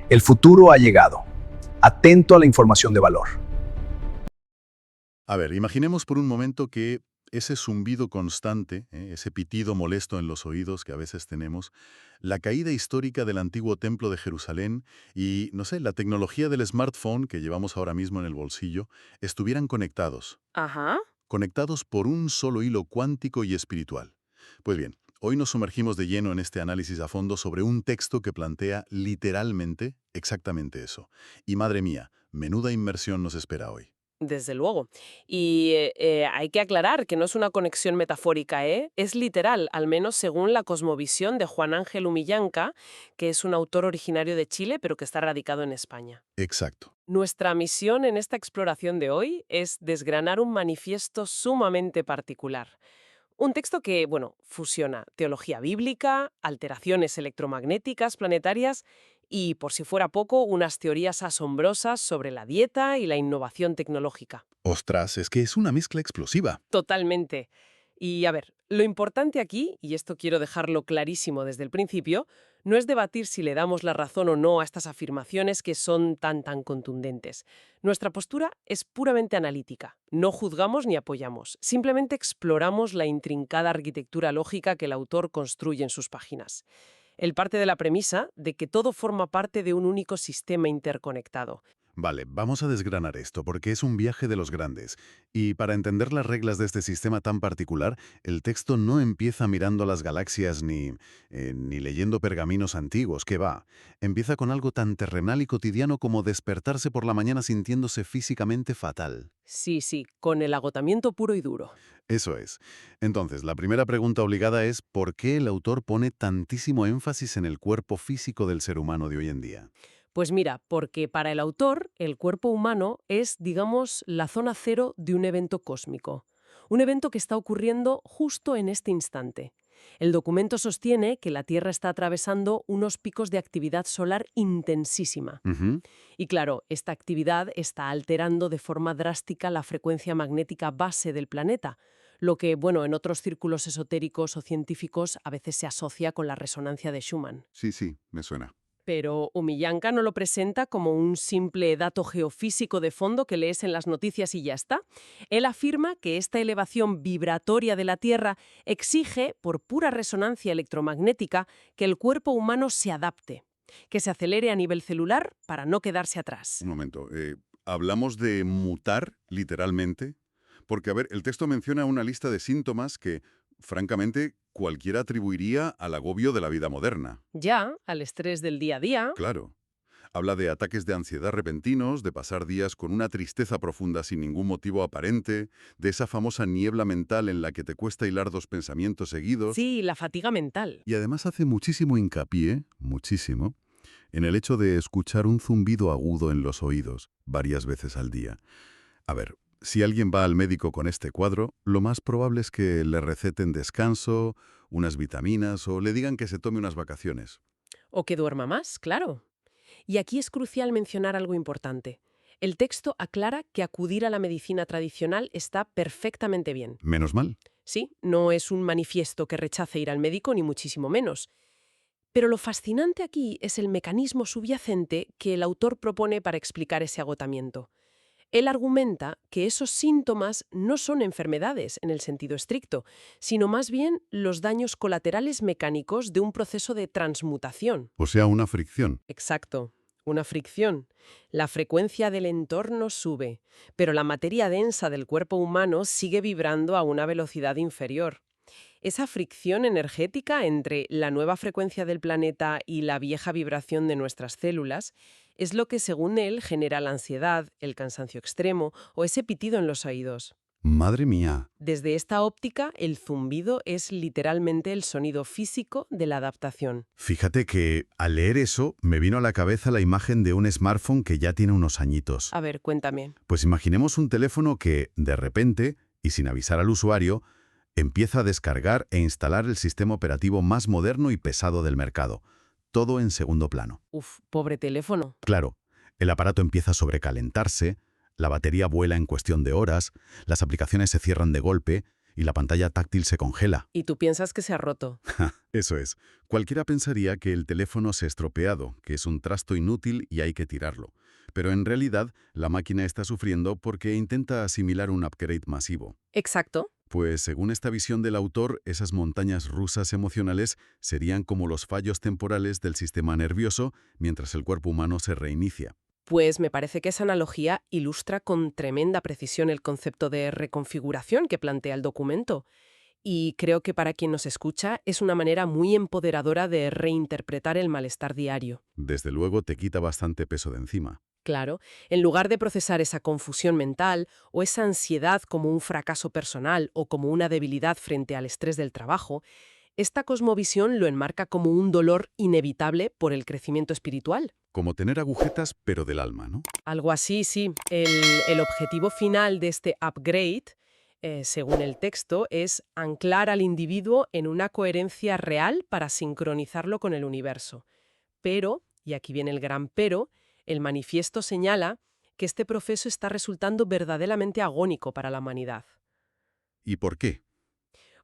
El futuro ha llegado. Atento a la información de valor. A ver, imaginemos por un momento que ese zumbido constante, ese pitido molesto en los oídos que a veces tenemos, la caída histórica del antiguo templo de Jerusalén y, no sé, la tecnología del smartphone que llevamos ahora mismo en el bolsillo, estuvieran conectados. Ajá. Conectados por un solo hilo cuántico y espiritual. Pues bien, hoy nos sumergimos de lleno en este análisis a fondo sobre un texto que plantea literalmente exactamente eso. Y madre mía, menuda inmersión nos espera hoy. Desde luego. Y hay que aclarar que no es una conexión metafórica, ¿eh? Es literal, al menos según la cosmovisión de Juan Ángel Humillanca, que es un autor originario de Chile, pero que está radicado en España. Exacto. Nuestra misión en esta exploración de hoy es desgranar un manifiesto sumamente particular. Un texto que, bueno, fusiona teología bíblica, alteraciones electromagnéticas planetarias y, por si fuera poco, unas teorías asombrosas sobre la dieta y la innovación tecnológica. Ostras, es que es una mezcla explosiva. Totalmente. Y a ver, lo importante aquí, y esto quiero dejarlo clarísimo desde el principio, no es debatir si le damos la razón o no a estas afirmaciones que son tan contundentes. Nuestra postura es puramente analítica. No juzgamos ni apoyamos. Simplemente exploramos la intrincada arquitectura lógica que el autor construye en sus páginas. Él parte de la premisa de que todo forma parte de un único sistema interconectado. Vale, vamos a desgranar esto, porque es un viaje de los grandes. Y para entender las reglas de este sistema tan particular, el texto no empieza mirando las galaxias ni leyendo pergaminos antiguos, que va. Empieza con algo tan terrenal y cotidiano como despertarse por la mañana sintiéndose físicamente fatal. Sí, con el agotamiento puro y duro. Eso es. Entonces, la primera pregunta obligada es ¿por qué el autor pone tantísimo énfasis en el cuerpo físico del ser humano de hoy en día? Pues mira, porque para el autor, el cuerpo humano es, digamos, la zona cero de un evento cósmico. Un evento que está ocurriendo justo en este instante. El documento sostiene que la Tierra está atravesando unos picos de actividad solar intensísima. Ujú. Y claro, esta actividad está alterando de forma drástica la frecuencia magnética base del planeta, lo que, bueno, en otros círculos esotéricos o científicos a veces se asocia con la resonancia de Schumann. Sí, sí, me suena. Pero Humillanca no lo presenta como un simple dato geofísico de fondo que lees en las noticias y ya está. Él afirma que esta elevación vibratoria de la Tierra exige, por pura resonancia electromagnética, que el cuerpo humano se adapte, que se acelere a nivel celular para no quedarse atrás. Un momento. ¿Hablamos de mutar, literalmente? Porque, a ver, el texto menciona una lista de síntomas que, francamente, cualquiera atribuiría al agobio de la vida moderna. Ya, al estrés del día a día. Claro. Habla de ataques de ansiedad repentinos, de pasar días con una tristeza profunda sin ningún motivo aparente, de esa famosa niebla mental en la que te cuesta hilar dos pensamientos seguidos. Sí, la fatiga mental. Y además hace muchísimo hincapié, muchísimo, en el hecho de escuchar un zumbido agudo en los oídos varias veces al día. A ver, si alguien va al médico con este cuadro, lo más probable es que le receten descanso, unas vitaminas o le digan que se tome unas vacaciones. O que duerma más, claro. Y aquí es crucial mencionar algo importante. El texto aclara que acudir a la medicina tradicional está perfectamente bien. Menos mal. Sí, no es un manifiesto que rechace ir al médico, ni muchísimo menos. Pero lo fascinante aquí es el mecanismo subyacente que el autor propone para explicar ese agotamiento. Él argumenta que esos síntomas no son enfermedades en el sentido estricto, sino más bien los daños colaterales mecánicos de un proceso de transmutación. O sea, una fricción. Exacto, una fricción. La frecuencia del entorno sube, pero la materia densa del cuerpo humano sigue vibrando a una velocidad inferior. Esa fricción energética entre la nueva frecuencia del planeta y la vieja vibración de nuestras células es lo que, según él, genera la ansiedad, el cansancio extremo o ese pitido en los oídos. Madre mía. Desde esta óptica, el zumbido es literalmente el sonido físico de la adaptación. Fíjate que al leer eso me vino a la cabeza la imagen de un smartphone que ya tiene unos añitos. A ver, cuéntame. Pues imaginemos un teléfono que, de repente, y sin avisar al usuario, empieza a descargar e instalar el sistema operativo más moderno y pesado del mercado. Todo en segundo plano. Uf, pobre teléfono. Claro, el aparato empieza a sobrecalentarse, la batería vuela en cuestión de horas, las aplicaciones se cierran de golpe y la pantalla táctil se congela. Y tú piensas que se ha roto. Eso es. Cualquiera pensaría que el teléfono se ha estropeado, que es un trasto inútil y hay que tirarlo. Pero en realidad, la máquina está sufriendo porque intenta asimilar un upgrade masivo. Exacto. Pues según esta visión del autor, esas montañas rusas emocionales serían como los fallos temporales del sistema nervioso mientras el cuerpo humano se reinicia. Pues me parece que esa analogía ilustra con tremenda precisión el concepto de reconfiguración que plantea el documento. Y creo que para quien nos escucha es una manera muy empoderadora de reinterpretar el malestar diario. Desde luego te quita bastante peso de encima. Claro, en lugar de procesar esa confusión mental o esa ansiedad como un fracaso personal o como una debilidad frente al estrés del trabajo, esta cosmovisión lo enmarca como un dolor inevitable por el crecimiento espiritual. Como tener agujetas, pero del alma, ¿no? Algo así, sí. El objetivo final de este upgrade, según el texto, es anclar al individuo en una coherencia real para sincronizarlo con el universo. Pero, y aquí viene el gran pero, el manifiesto señala que este proceso está resultando verdaderamente agónico para la humanidad. ¿Y por qué?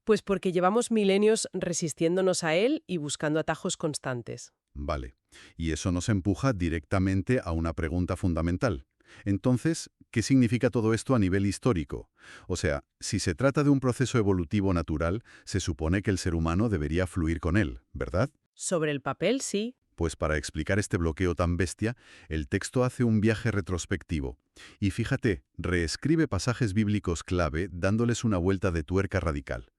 Pues porque llevamos milenios resistiéndonos a él y buscando atajos constantes. Vale. Y eso nos empuja directamente a una pregunta fundamental. Entonces, ¿qué significa todo esto a nivel histórico? O sea, si se trata de un proceso evolutivo natural, se supone que el ser humano debería fluir con él, ¿verdad? Sobre el papel, sí. Pues para explicar este bloqueo tan bestia, el texto hace un viaje retrospectivo. Y fíjate, reescribe pasajes bíblicos clave dándoles una vuelta de tuerca radical.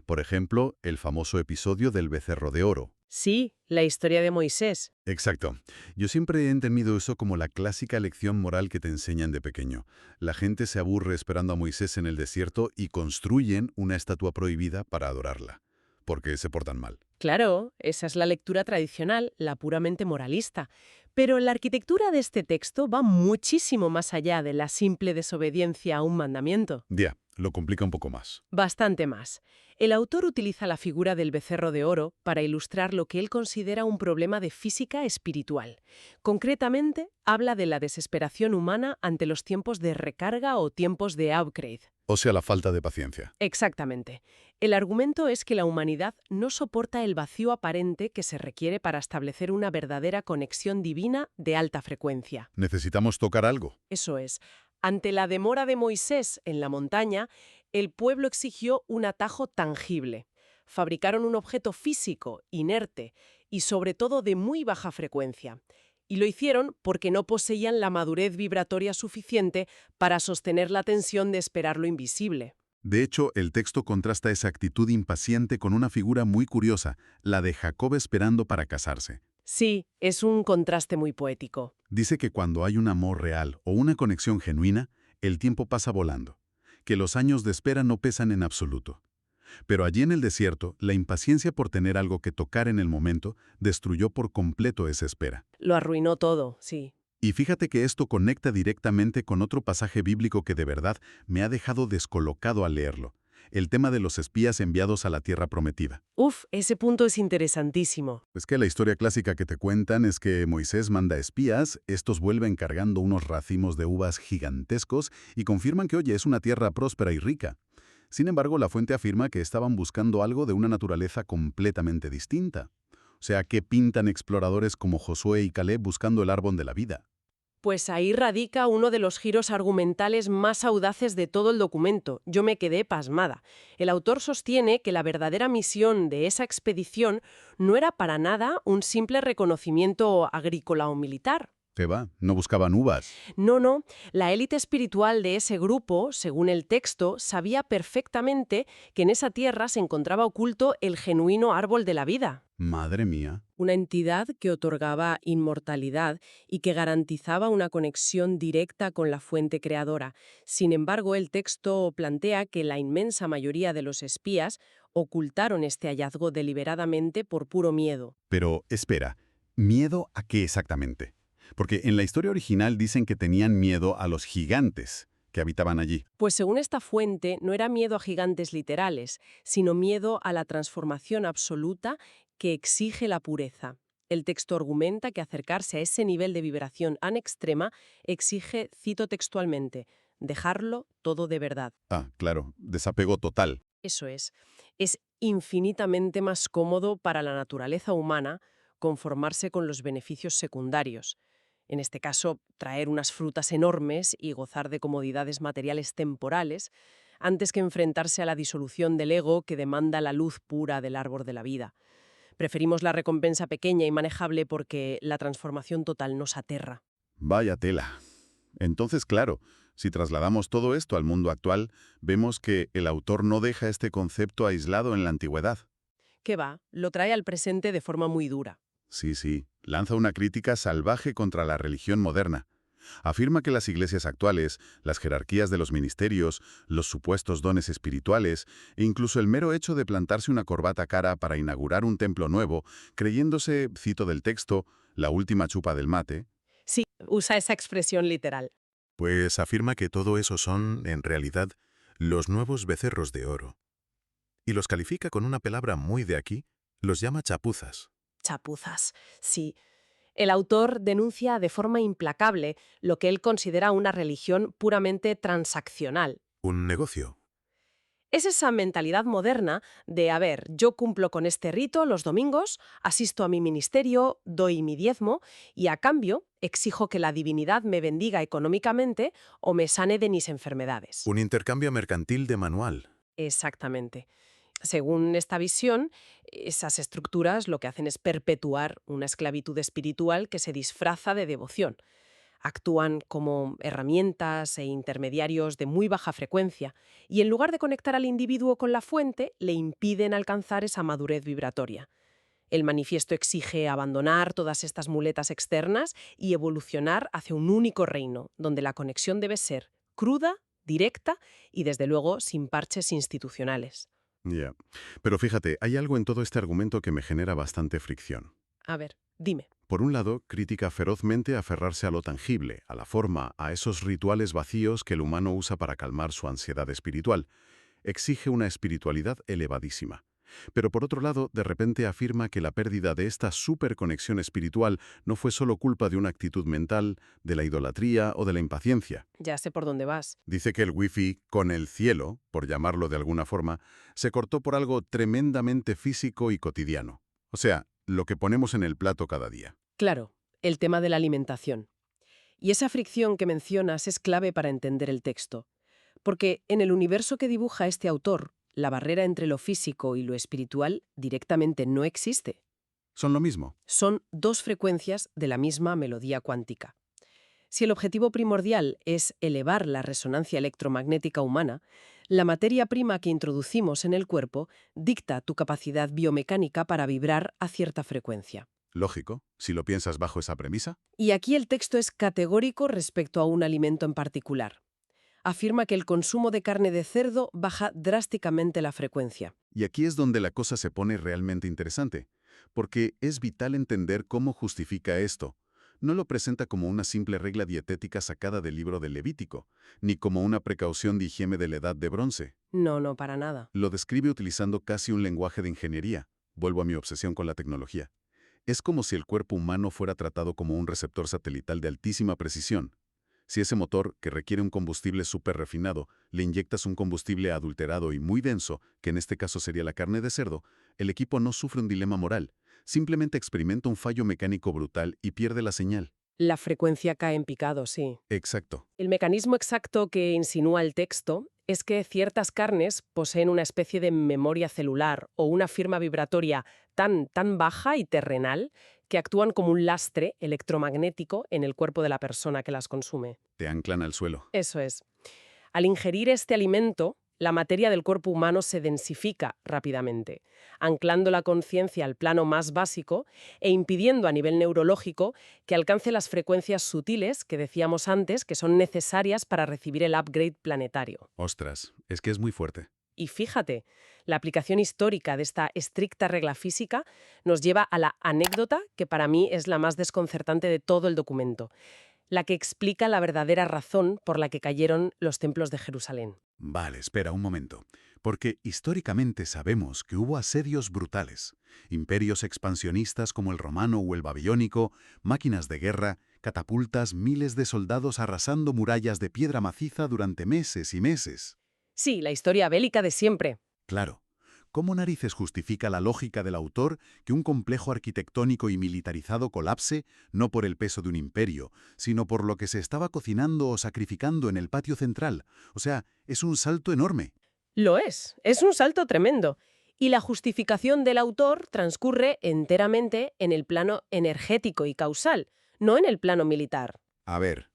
Por ejemplo, el famoso episodio del becerro de oro. Sí, la historia de Moisés. Exacto. Yo siempre he entendido eso como la clásica lección moral que te enseñan de pequeño. La gente se aburre esperando a Moisés en el desierto y construyen una estatua prohibida para adorarla, porque se portan mal. Claro, esa es la lectura tradicional, la puramente moralista. Pero la arquitectura de este texto va muchísimo más allá de la simple desobediencia a un mandamiento. Ya, lo complica un poco más. Bastante más. El autor utiliza la figura del becerro de oro para ilustrar lo que él considera un problema de física espiritual. Concretamente, habla de la desesperación humana ante los tiempos de recarga o tiempos de upgrade. O sea, la falta de paciencia. Exactamente. El argumento es que la humanidad no soporta el vacío aparente que se requiere para establecer una verdadera conexión divina de alta frecuencia. Necesitamos tocar algo. Eso es. Ante la demora de Moisés en la montaña, el pueblo exigió un atajo tangible. Fabricaron un objeto físico, inerte y sobre todo de muy baja frecuencia. Y lo hicieron porque no poseían la madurez vibratoria suficiente para sostener la tensión de esperar lo invisible. De hecho, el texto contrasta esa actitud impaciente con una figura muy curiosa, la de Jacob esperando para casarse. Sí, es un contraste muy poético. Dice que cuando hay un amor real o una conexión genuina, el tiempo pasa volando, que los años de espera no pesan en absoluto. Pero allí en el desierto, la impaciencia por tener algo que tocar en el momento destruyó por completo esa espera. Lo arruinó todo, sí. Y fíjate que esto conecta directamente con otro pasaje bíblico que de verdad me ha dejado descolocado al leerlo. El tema de los espías enviados a la tierra prometida. Uf, ese punto es interesantísimo. Es que la historia clásica que te cuentan es que Moisés manda espías, estos vuelven cargando unos racimos de uvas gigantescos y confirman que, oye, es una tierra próspera y rica. Sin embargo, la fuente afirma que estaban buscando algo de una naturaleza completamente distinta. O sea, ¿qué pintan exploradores como Josué y Caleb buscando el árbol de la vida? Pues ahí radica uno de los giros argumentales más audaces de todo el documento. Yo me quedé pasmada. El autor sostiene que la verdadera misión de esa expedición no era para nada un simple reconocimiento agrícola o militar. ¿Qué va? No buscaban uvas. No, la élite espiritual de ese grupo, según el texto, sabía perfectamente que en esa tierra se encontraba oculto el genuino árbol de la vida. Madre mía. Una entidad que otorgaba inmortalidad y que garantizaba una conexión directa con la fuente creadora. Sin embargo, el texto plantea que la inmensa mayoría de los espías ocultaron este hallazgo deliberadamente por puro miedo. Pero, espera, ¿miedo a qué exactamente? Porque en la historia original dicen que tenían miedo a los gigantes que habitaban allí. Pues según esta fuente, no era miedo a gigantes literales, sino miedo a la transformación absoluta que exige la pureza. El texto argumenta que acercarse a ese nivel de vibración tan extrema exige, cito textualmente, dejarlo todo de verdad. Ah, claro, desapego total. Eso es infinitamente más cómodo para la naturaleza humana conformarse con los beneficios secundarios. En este caso, traer unas frutas enormes y gozar de comodidades materiales temporales, antes que enfrentarse a la disolución del ego que demanda la luz pura del árbol de la vida. Preferimos la recompensa pequeña y manejable porque la transformación total nos aterra. Vaya tela. Entonces, claro, si trasladamos todo esto al mundo actual, vemos que el autor no deja este concepto aislado en la antigüedad. ¿Qué va? Lo trae al presente de forma muy dura. Sí, lanza una crítica salvaje contra la religión moderna. Afirma que las iglesias actuales, las jerarquías de los ministerios, los supuestos dones espirituales e incluso el mero hecho de plantarse una corbata cara para inaugurar un templo nuevo, creyéndose, cito del texto, la última chupa del mate, Sí, usa esa expresión literal. Pues afirma que todo eso son, en realidad, los nuevos becerros de oro. Y los califica con una palabra muy de aquí, los llama chapuzas. Chapuzas, sí. El autor denuncia de forma implacable lo que él considera una religión puramente transaccional. Un negocio. Es esa mentalidad moderna de, a ver, yo cumplo con este rito los domingos, asisto a mi ministerio, doy mi diezmo y a cambio exijo que la divinidad me bendiga económicamente o me sane de mis enfermedades. Un intercambio mercantil de manual. Exactamente. Según esta visión, esas estructuras lo que hacen es perpetuar una esclavitud espiritual que se disfraza de devoción. Actúan como herramientas e intermediarios de muy baja frecuencia y en lugar de conectar al individuo con la fuente, le impiden alcanzar esa madurez vibratoria. El manifiesto exige abandonar todas estas muletas externas y evolucionar hacia un único reino, donde la conexión debe ser cruda, directa y, desde luego, sin parches institucionales. Ya. Pero fíjate, hay algo en todo este argumento que me genera bastante fricción. A ver, dime. Por un lado, critica ferozmente aferrarse a lo tangible, a la forma, a esos rituales vacíos que el humano usa para calmar su ansiedad espiritual. Exige una espiritualidad elevadísima. Pero por otro lado, de repente afirma que la pérdida de esta superconexión espiritual no fue solo culpa de una actitud mental, de la idolatría o de la impaciencia. Ya sé por dónde vas. Dice que el wifi con el cielo, por llamarlo de alguna forma, se cortó por algo tremendamente físico y cotidiano. O sea, lo que ponemos en el plato cada día. Claro, el tema de la alimentación. Y esa fricción que mencionas es clave para entender el texto. Porque en el universo que dibuja este autor, la barrera entre lo físico y lo espiritual directamente no existe. Son lo mismo. Son dos frecuencias de la misma melodía cuántica. Si el objetivo primordial es elevar la resonancia electromagnética humana, la materia prima que introducimos en el cuerpo dicta tu capacidad biomecánica para vibrar a cierta frecuencia. Lógico, si lo piensas bajo esa premisa. Y aquí el texto es categórico respecto a un alimento en particular. Afirma que el consumo de carne de cerdo baja drásticamente la frecuencia. Y aquí es donde la cosa se pone realmente interesante, porque es vital entender cómo justifica esto. No lo presenta como una simple regla dietética sacada del libro del Levítico, ni como una precaución de higiene de la Edad de Bronce. No, para nada. Lo describe utilizando casi un lenguaje de ingeniería. Vuelvo a mi obsesión con la tecnología. Es como si el cuerpo humano fuera tratado como un receptor satelital de altísima precisión. Si ese motor, que requiere un combustible súper refinado, le inyectas un combustible adulterado y muy denso, que en este caso sería la carne de cerdo, el equipo no sufre un dilema moral. Simplemente experimenta un fallo mecánico brutal y pierde la señal. La frecuencia cae en picado, sí. Exacto. El mecanismo exacto que insinúa el texto es que ciertas carnes poseen una especie de memoria celular o una firma vibratoria tan baja y terrenal que actúan como un lastre electromagnético en el cuerpo de la persona que las consume. Te anclan al suelo. Eso es. Al ingerir este alimento, la materia del cuerpo humano se densifica rápidamente, anclando la conciencia al plano más básico e impidiendo a nivel neurológico que alcance las frecuencias sutiles que decíamos antes que son necesarias para recibir el upgrade planetario. Ostras, es que es muy fuerte. Y fíjate, la aplicación histórica de esta estricta regla física nos lleva a la anécdota que para mí es la más desconcertante de todo el documento, la que explica la verdadera razón por la que cayeron los templos de Jerusalén. Vale, espera un momento. Porque históricamente sabemos que hubo asedios brutales, imperios expansionistas como el romano o el babilónico, máquinas de guerra, catapultas, miles de soldados arrasando murallas de piedra maciza durante meses y meses. Sí, la historia bélica de siempre. Claro. ¿Cómo narices justifica la lógica del autor que un complejo arquitectónico y militarizado colapse no por el peso de un imperio, sino por lo que se estaba cocinando o sacrificando en el patio central? O sea, es un salto enorme. Lo es un salto tremendo. Y la justificación del autor transcurre enteramente en el plano energético y causal, no en el plano militar. A ver,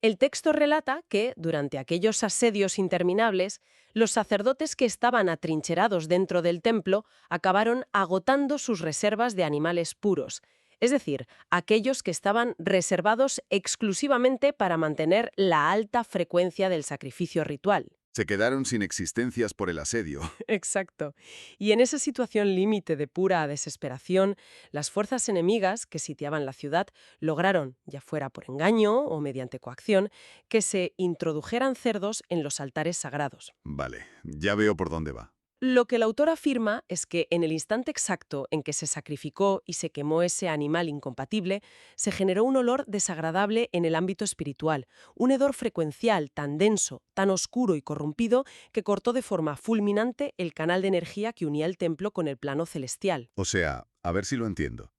El texto relata que, durante aquellos asedios interminables, los sacerdotes que estaban atrincherados dentro del templo acabaron agotando sus reservas de animales puros, es decir, aquellos que estaban reservados exclusivamente para mantener la alta frecuencia del sacrificio ritual. se quedaron sin existencias por el asedio. Exacto. Y en esa situación límite de pura desesperación, las fuerzas enemigas que sitiaban la ciudad lograron, ya fuera por engaño o mediante coacción, que se introdujeran cerdos en los altares sagrados. Vale, ya veo por dónde va. Lo que el autor afirma es que en el instante exacto en que se sacrificó y se quemó ese animal incompatible, se generó un olor desagradable en el ámbito espiritual, un hedor frecuencial tan denso, tan oscuro y corrompido que cortó de forma fulminante el canal de energía que unía el templo con el plano celestial. O sea, a ver si lo entiendo.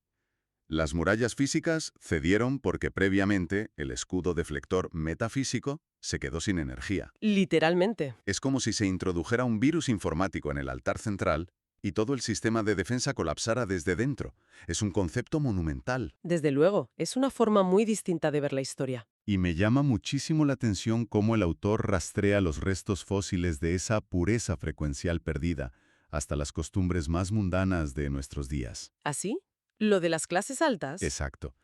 Las murallas físicas cedieron porque previamente el escudo deflector metafísico se quedó sin energía. Literalmente. Es como si se introdujera un virus informático en el altar central y todo el sistema de defensa colapsara desde dentro. Es un concepto monumental. Desde luego, es una forma muy distinta de ver la historia. Y me llama muchísimo la atención cómo el autor rastrea los restos fósiles de esa pureza frecuencial perdida hasta las costumbres más mundanas de nuestros días. ¿Así? Lo de las clases altas. Exacto.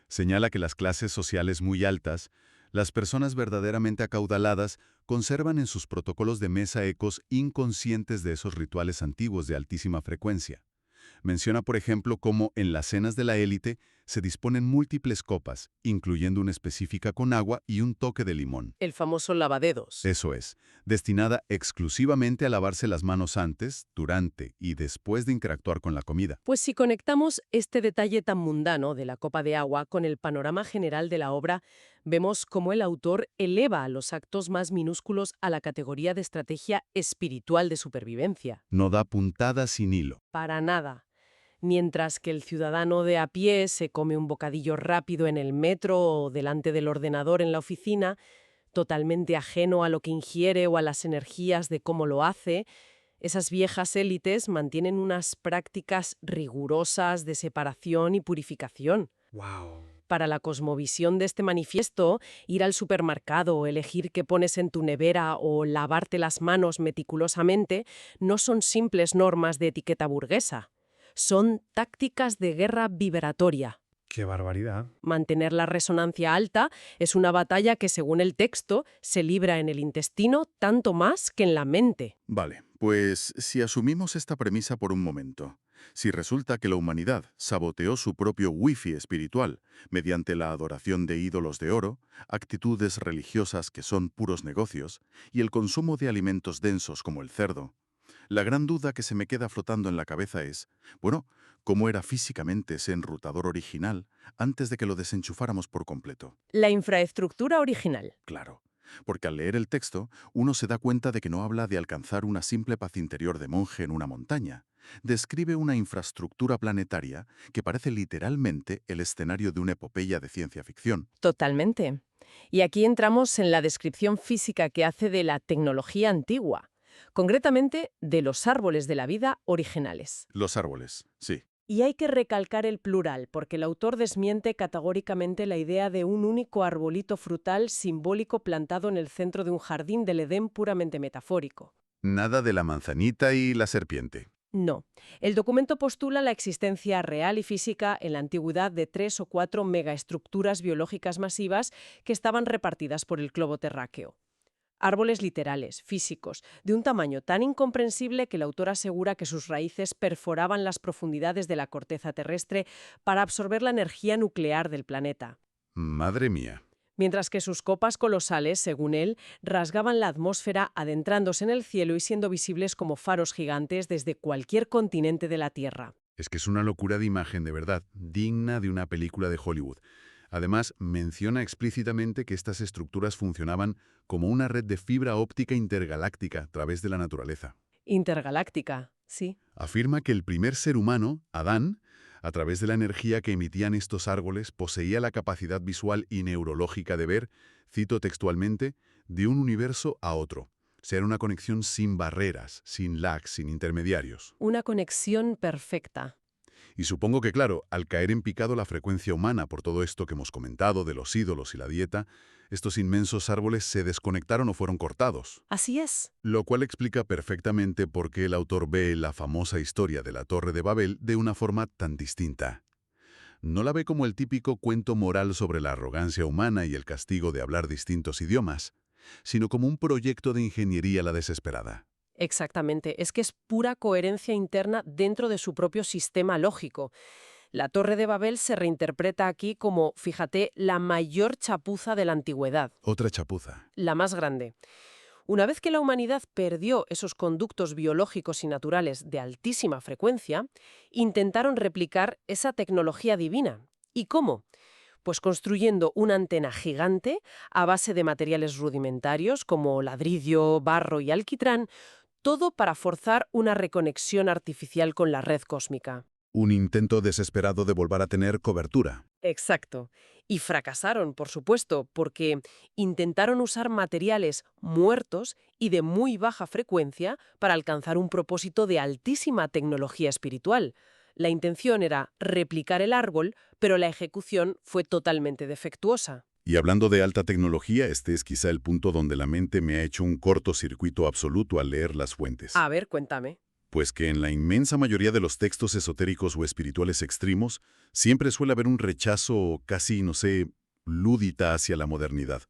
Señala que las clases sociales muy altas, las personas verdaderamente acaudaladas, conservan en sus protocolos de mesa ecos inconscientes de esos rituales antiguos de altísima frecuencia. Menciona, por ejemplo, cómo en las cenas de la élite se disponen múltiples copas, incluyendo una específica con agua y un toque de limón. El famoso lavadedos. Eso es, destinada exclusivamente a lavarse las manos antes, durante y después de interactuar con la comida. Pues si conectamos este detalle tan mundano de la copa de agua con el panorama general de la obra, vemos cómo el autor eleva los actos más minúsculos a la categoría de estrategia espiritual de supervivencia. No da puntada sin hilo. Para nada. Mientras que el ciudadano de a pie se come un bocadillo rápido en el metro o delante del ordenador en la oficina, totalmente ajeno a lo que ingiere o a las energías de cómo lo hace, esas viejas élites mantienen unas prácticas rigurosas de separación y purificación. Para la cosmovisión de este manifiesto, ir al supermercado o elegir qué pones en tu nevera o lavarte las manos meticulosamente no son simples normas de etiqueta burguesa. Son tácticas de guerra vibratoria. ¡Qué barbaridad! Mantener la resonancia alta es una batalla que, según el texto, se libra en el intestino tanto más que en la mente. Vale, pues si asumimos esta premisa por un momento, si resulta que la humanidad saboteó su propio wifi espiritual mediante la adoración de ídolos de oro, actitudes religiosas que son puros negocios y el consumo de alimentos densos como el cerdo, la gran duda que se me queda flotando en la cabeza es, bueno, ¿cómo era físicamente ese enrutador original antes de que lo desenchufáramos por completo? La infraestructura original. Claro, porque al leer el texto, uno se da cuenta de que no habla de alcanzar una simple paz interior de monje en una montaña. Describe una infraestructura planetaria que parece literalmente el escenario de una epopeya de ciencia ficción. Totalmente. Y aquí entramos en la descripción física que hace de la tecnología antigua, concretamente de los árboles de la vida originales. Los árboles, sí. Y hay que recalcar el plural, porque el autor desmiente categóricamente la idea de un único arbolito frutal simbólico plantado en el centro de un jardín del Edén puramente metafórico. Nada de la manzanita y la serpiente. No. El documento postula la existencia real y física en la antigüedad de 3 o 4 megaestructuras biológicas masivas que estaban repartidas por el globo terráqueo. Árboles literales, físicos, de un tamaño tan incomprensible que el autor asegura que sus raíces perforaban las profundidades de la corteza terrestre para absorber la energía nuclear del planeta. Madre mía. Mientras que sus copas colosales, según él, rasgaban la atmósfera adentrándose en el cielo y siendo visibles como faros gigantes desde cualquier continente de la Tierra. Es que es una locura de imagen, de verdad, digna de una película de Hollywood. Además, menciona explícitamente que estas estructuras funcionaban como una red de fibra óptica intergaláctica a través de la naturaleza. Intergaláctica, sí. Afirma que el primer ser humano, Adán, a través de la energía que emitían estos árboles, poseía la capacidad visual y neurológica de ver, cito textualmente, de un universo a otro. Ser una conexión sin barreras, sin lags, sin intermediarios. Una conexión perfecta. Y supongo que, claro, al caer en picado la frecuencia humana por todo esto que hemos comentado de los ídolos y la dieta, estos inmensos árboles se desconectaron o fueron cortados. Así es. Lo cual explica perfectamente por qué el autor ve la famosa historia de la Torre de Babel de una forma tan distinta. No la ve como el típico cuento moral sobre la arrogancia humana y el castigo de hablar distintos idiomas, sino como un proyecto de ingeniería a la desesperada. Exactamente. Es que es pura coherencia interna dentro de su propio sistema lógico. La Torre de Babel se reinterpreta aquí como, fíjate, la mayor chapuza de la antigüedad, Otra chapuza. la más grande. Una vez que la humanidad perdió esos conductos biológicos y naturales de altísima frecuencia, intentaron replicar esa tecnología divina. ¿Y cómo? Pues construyendo una antena gigante a base de materiales rudimentarios como ladrillo, barro y alquitrán, todo para forzar una reconexión artificial con la red cósmica. Un intento desesperado de volver a tener cobertura. Exacto. Y fracasaron, por supuesto, porque intentaron usar materiales muertos y de muy baja frecuencia para alcanzar un propósito de altísima tecnología espiritual. La intención era replicar el árbol, pero la ejecución fue totalmente defectuosa. Y hablando de alta tecnología, este es quizá el punto donde la mente me ha hecho un cortocircuito absoluto al leer las fuentes. A ver, cuéntame. Pues que en la inmensa mayoría de los textos esotéricos o espirituales extremos, siempre suele haber un rechazo casi, no sé, lúdita hacia la modernidad.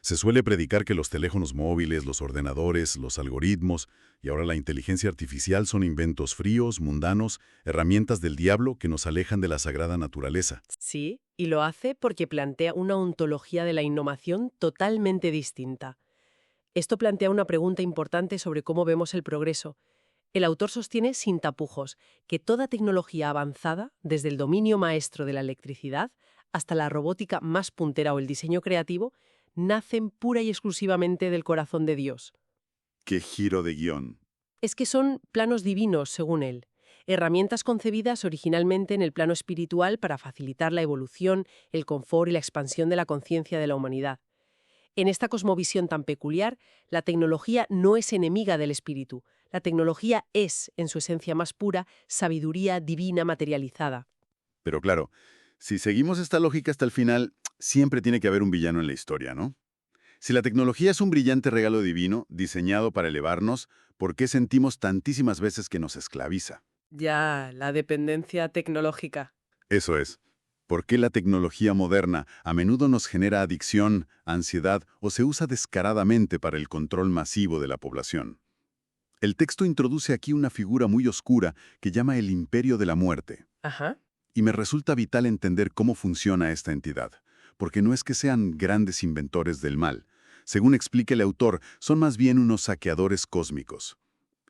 Se suele predicar que los teléfonos móviles, los ordenadores, los algoritmos y ahora la inteligencia artificial son inventos fríos, mundanos, herramientas del diablo que nos alejan de la sagrada naturaleza. Sí, y lo hace porque plantea una ontología de la innovación totalmente distinta. Esto plantea una pregunta importante sobre cómo vemos el progreso. El autor sostiene sin tapujos que toda tecnología avanzada, desde el dominio maestro de la electricidad hasta la robótica más puntera o el diseño creativo, nacen pura y exclusivamente del corazón de Dios. ¡Qué giro de guión! Es que son planos divinos, según él, herramientas concebidas originalmente en el plano espiritual para facilitar la evolución, el confort y la expansión de la conciencia de la humanidad. En esta cosmovisión tan peculiar, la tecnología no es enemiga del espíritu. La tecnología es, en su esencia más pura, sabiduría divina materializada. Pero claro, si seguimos esta lógica hasta el final, siempre tiene que haber un villano en la historia, ¿no? Si la tecnología es un brillante regalo divino, diseñado para elevarnos, ¿por qué sentimos tantísimas veces que nos esclaviza? Ya, la dependencia tecnológica. Eso es. ¿Por qué la tecnología moderna a menudo nos genera adicción, ansiedad o se usa descaradamente para el control masivo de la población? El texto introduce aquí una figura muy oscura que llama el imperio de la muerte. Ajá. Y me resulta vital entender cómo funciona esta entidad, porque no es que sean grandes inventores del mal. Según explica el autor, son más bien unos saqueadores cósmicos.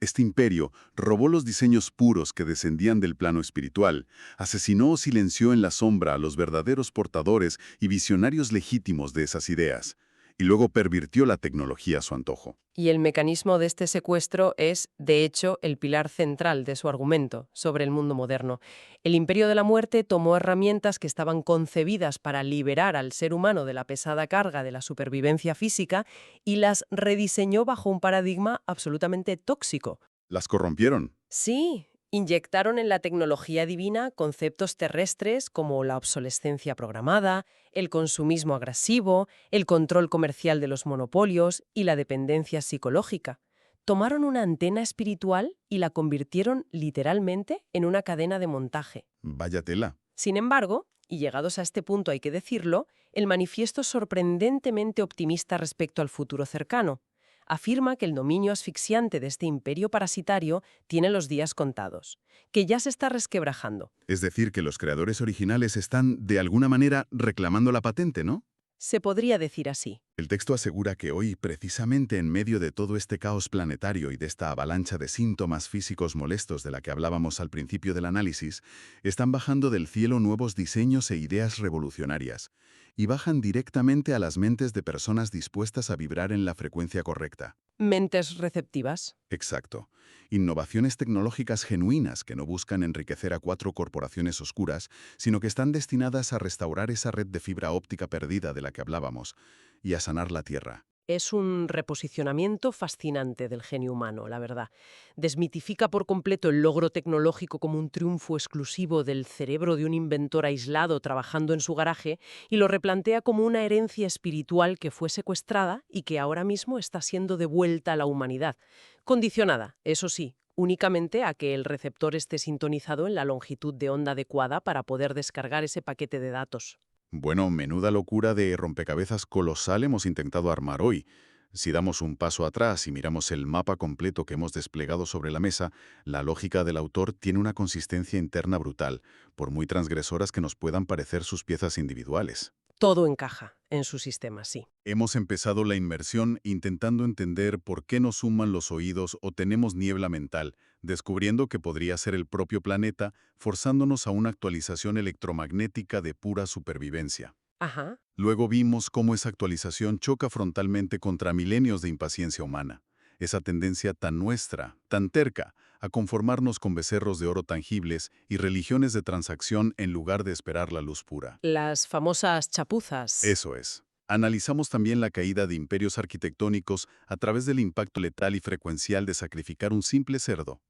Este imperio robó los diseños puros que descendían del plano espiritual, asesinó o silenció en la sombra a los verdaderos portadores y visionarios legítimos de esas ideas, y luego pervirtió la tecnología a su antojo. Y el mecanismo de este secuestro es, de hecho, el pilar central de su argumento sobre el mundo moderno. El Imperio de la Muerte tomó herramientas que estaban concebidas para liberar al ser humano de la pesada carga de la supervivencia física y las rediseñó bajo un paradigma absolutamente tóxico. Las corrompieron. Sí, inyectaron en la tecnología divina conceptos terrestres como la obsolescencia programada, el consumismo agresivo, el control comercial de los monopolios y la dependencia psicológica. Tomaron una antena espiritual y la convirtieron literalmente en una cadena de montaje. Vaya tela. Sin embargo, y llegados a este punto hay que decirlo, el manifiesto es sorprendentemente optimista respecto al futuro cercano. Afirma que el dominio asfixiante de este imperio parasitario tiene los días contados, que ya se está resquebrajando. Es decir, que los creadores originales están, de alguna manera, reclamando la patente, ¿no? Se podría decir así. El texto asegura que hoy, precisamente en medio de todo este caos planetario y de esta avalancha de síntomas físicos molestos de la que hablábamos al principio del análisis, están bajando del cielo nuevos diseños e ideas revolucionarias. y bajan directamente a las mentes de personas dispuestas a vibrar en la frecuencia correcta. Mentes receptivas. Exacto. Innovaciones tecnológicas genuinas que no buscan enriquecer a 4 corporaciones oscuras, sino que están destinadas a restaurar esa red de fibra óptica perdida de la que hablábamos y a sanar la Tierra. Es un reposicionamiento fascinante del genio humano, la verdad. Desmitifica por completo el logro tecnológico como un triunfo exclusivo del cerebro de un inventor aislado trabajando en su garaje y lo replantea como una herencia espiritual que fue secuestrada y que ahora mismo está siendo devuelta a la humanidad. Condicionada, eso sí, únicamente a que el receptor esté sintonizado en la longitud de onda adecuada para poder descargar ese paquete de datos. Bueno, menuda locura de rompecabezas colosal hemos intentado armar hoy. Si damos un paso atrás y miramos el mapa completo que hemos desplegado sobre la mesa, la lógica del autor tiene una consistencia interna brutal, por muy transgresoras que nos puedan parecer sus piezas individuales. Todo encaja en su sistema, sí. Hemos empezado la inmersión intentando entender por qué nos suman los oídos o tenemos niebla mental, descubriendo que podría ser el propio planeta, forzándonos a una actualización electromagnética de pura supervivencia. Ajá. Luego vimos cómo esa actualización choca frontalmente contra milenios de impaciencia humana. Esa tendencia tan nuestra, tan terca, a conformarnos con becerros de oro tangibles y religiones de transacción en lugar de esperar la luz pura. Las famosas chapuzas. Eso es. Analizamos también la caída de imperios arquitectónicos a través del impacto letal y frecuencial de sacrificar un simple cerdo.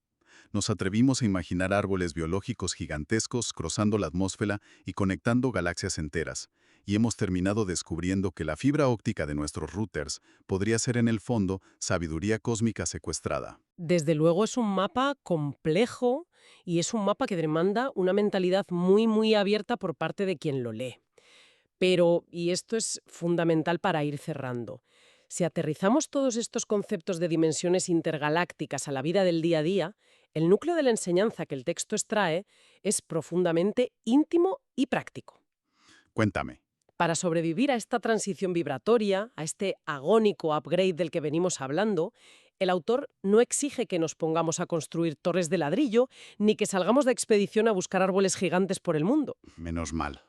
Nos atrevimos a imaginar árboles biológicos gigantescos cruzando la atmósfera y conectando galaxias enteras, y hemos terminado descubriendo que la fibra óptica de nuestros routers podría ser en el fondo sabiduría cósmica secuestrada. Desde luego es un mapa complejo y es un mapa que demanda una mentalidad muy abierta por parte de quien lo lee. Pero, y esto es fundamental para ir cerrando, si aterrizamos todos estos conceptos de dimensiones intergalácticas a la vida del día a día, el núcleo de la enseñanza que el texto extrae es profundamente íntimo y práctico. Cuéntame. Para sobrevivir a esta transición vibratoria, a este agónico upgrade del que venimos hablando, el autor no exige que nos pongamos a construir torres de ladrillo ni que salgamos de expedición a buscar árboles gigantes por el mundo. Menos mal.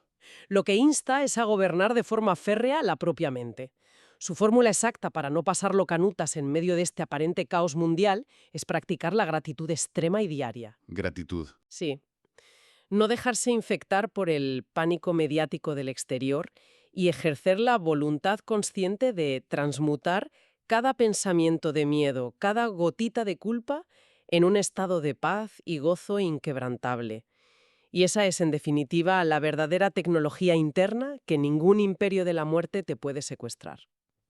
Lo que insta es a gobernar de forma férrea la propia mente. Su fórmula exacta para no pasarlo canutas en medio de este aparente caos mundial es practicar la gratitud extrema y diaria. Gratitud. Sí. No dejarse infectar por el pánico mediático del exterior y ejercer la voluntad consciente de transmutar cada pensamiento de miedo, cada gotita de culpa, en un estado de paz y gozo inquebrantable. Y esa es, en definitiva, la verdadera tecnología interna que ningún imperio de la muerte te puede secuestrar.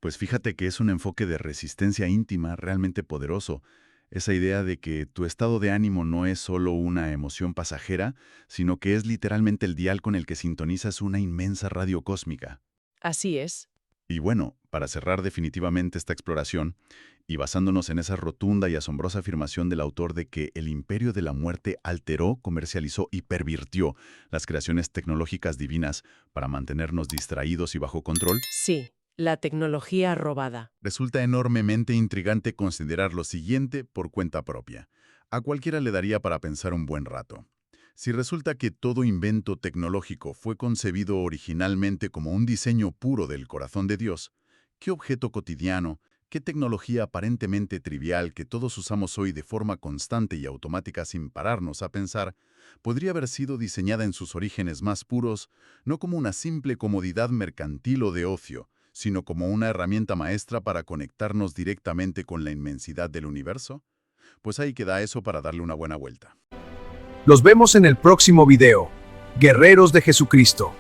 Pues fíjate que es un enfoque de resistencia íntima realmente poderoso. Esa idea de que tu estado de ánimo no es solo una emoción pasajera, sino que es literalmente el dial con el que sintonizas una inmensa radio cósmica. Así es. Y bueno, para cerrar definitivamente esta exploración, y basándonos en esa rotunda y asombrosa afirmación del autor de que el imperio de la muerte alteró, comercializó y pervirtió las creaciones tecnológicas divinas para mantenernos distraídos y bajo control, Sí, la tecnología robada. resulta enormemente intrigante considerar lo siguiente por cuenta propia. A cualquiera le daría para pensar un buen rato. Si resulta que todo invento tecnológico fue concebido originalmente como un diseño puro del corazón de Dios, ¿qué objeto cotidiano, qué tecnología aparentemente trivial que todos usamos hoy de forma constante y automática sin pararnos a pensar, podría haber sido diseñada en sus orígenes más puros, no como una simple comodidad mercantil o de ocio, sino como una herramienta maestra para conectarnos directamente con la inmensidad del universo? Pues ahí queda eso para darle una buena vuelta. Los vemos en el próximo video. Guerreros de Jesucristo.